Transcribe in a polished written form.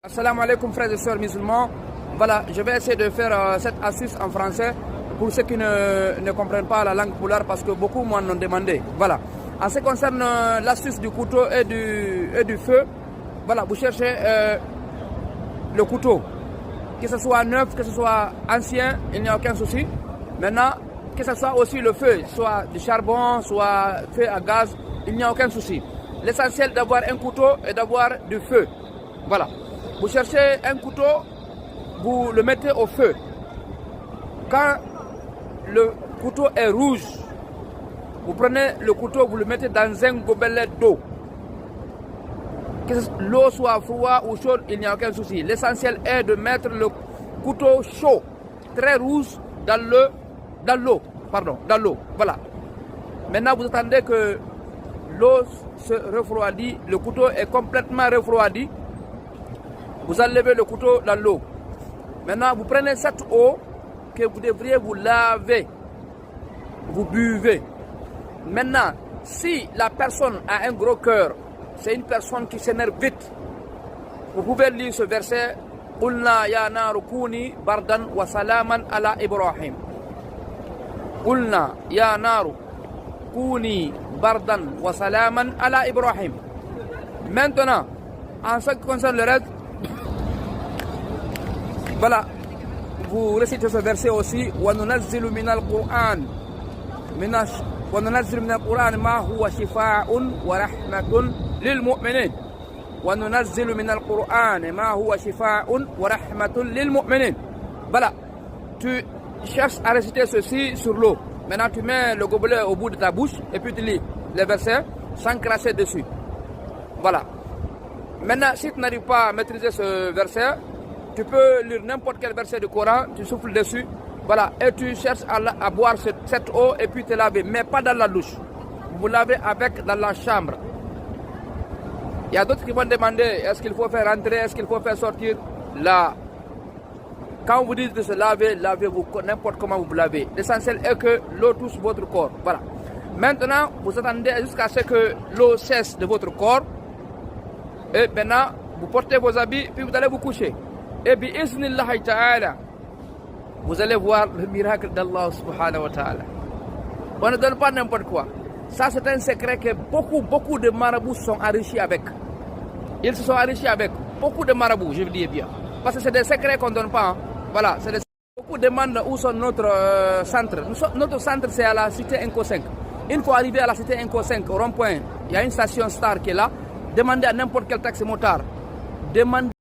Assalamu alaikum frères et sœurs musulmans. Voilà, je vais essayer de faire cette astuce en français pour ceux qui ne comprennent pas la langue poulard parce que beaucoup m'en ont demandé. Voilà. En ce qui concerne l'astuce du couteau et du feu, voilà, vous cherchez le couteau. Que ce soit neuf, que ce soit ancien, il n'y a aucun souci. Maintenant, que ce soit aussi le feu, soit du charbon, soit feu à gaz, il n'y a aucun souci. L'essentiel d'avoir un couteau et d'avoir du feu. Voilà. Vous cherchez un couteau, vous le mettez au feu. Quand le couteau est rouge, vous prenez le couteau, vous le mettez dans un gobelet d'eau. Que l'eau soit froide ou chaude, il n'y a aucun souci. L'essentiel est de mettre le couteau chaud, très rouge, dans l'eau. Voilà. Maintenant, vous attendez que l'eau se refroidit, le couteau est complètement refroidi. Vous enlevez le couteau dans l'eau. Maintenant, vous prenez cette eau que vous devriez vous laver. Vous buvez. Maintenant, si la personne a un gros cœur, c'est une personne qui s'énerve vite, vous pouvez lire ce verset. Qulna ya naru kuni bardan wa salaman ala Ibrahim. Qulna ya naru kuni bardan wa salaman ala Ibrahim. Maintenant, en ce qui concerne le reste, voilà, vous récitez ce verset aussi. وَنُنَزِّلُ مِنَ الْقُرْآنِ مَا هُوَ شِفَاءٌ وَرَحْمَةٌ لِلْمُؤْمِنِينَ وَنُنَزِّلُ مِنَ الْقُرْآنِ مَا هُوَ شِفَاءٌ وَرَحْمَةٌ لِلْمُؤْمِنِينَ. Voilà, tu cherches à réciter ceci sur l'eau. Maintenant, tu mets le gobelet au bout de ta bouche et puis tu lis les versets sans cracher dessus. Voilà. Maintenant, si tu n'arrives pas à maîtriser ce verset, tu peux lire n'importe quel verset du Coran, tu souffles dessus, voilà, et tu cherches à boire cette eau et puis te laver, mais pas dans la douche. Vous lavez dans la chambre. Il y a d'autres qui vont demander, est-ce qu'il faut faire rentrer, est-ce qu'il faut faire sortir? Là, quand vous dites de se laver, lavez-vous n'importe comment vous lavez. L'essentiel est que l'eau touche votre corps. Voilà. Maintenant, vous attendez jusqu'à ce que l'eau cesse de votre corps. Et maintenant, vous portez vos habits, puis vous allez vous coucher. Et bi'iznillahi ta'ala, vous allez voir le miracle d'Allah subhanahu wa ta'ala. On ne donne pas n'importe quoi. Ça, c'est un secret que beaucoup de marabouts sont enrichis avec. Ils se sont enrichis avec. Beaucoup de marabouts, je vous dis bien. Parce que c'est des secrets qu'on ne donne pas. Hein. Voilà, beaucoup demandent où sont notre centre. Notre centre, c'est à la cité Inco 5. Une fois arrivé à la cité Inco 5, au rond-point, il y a une station Star qui est là. Demandez à n'importe quel taxi motard. Demandez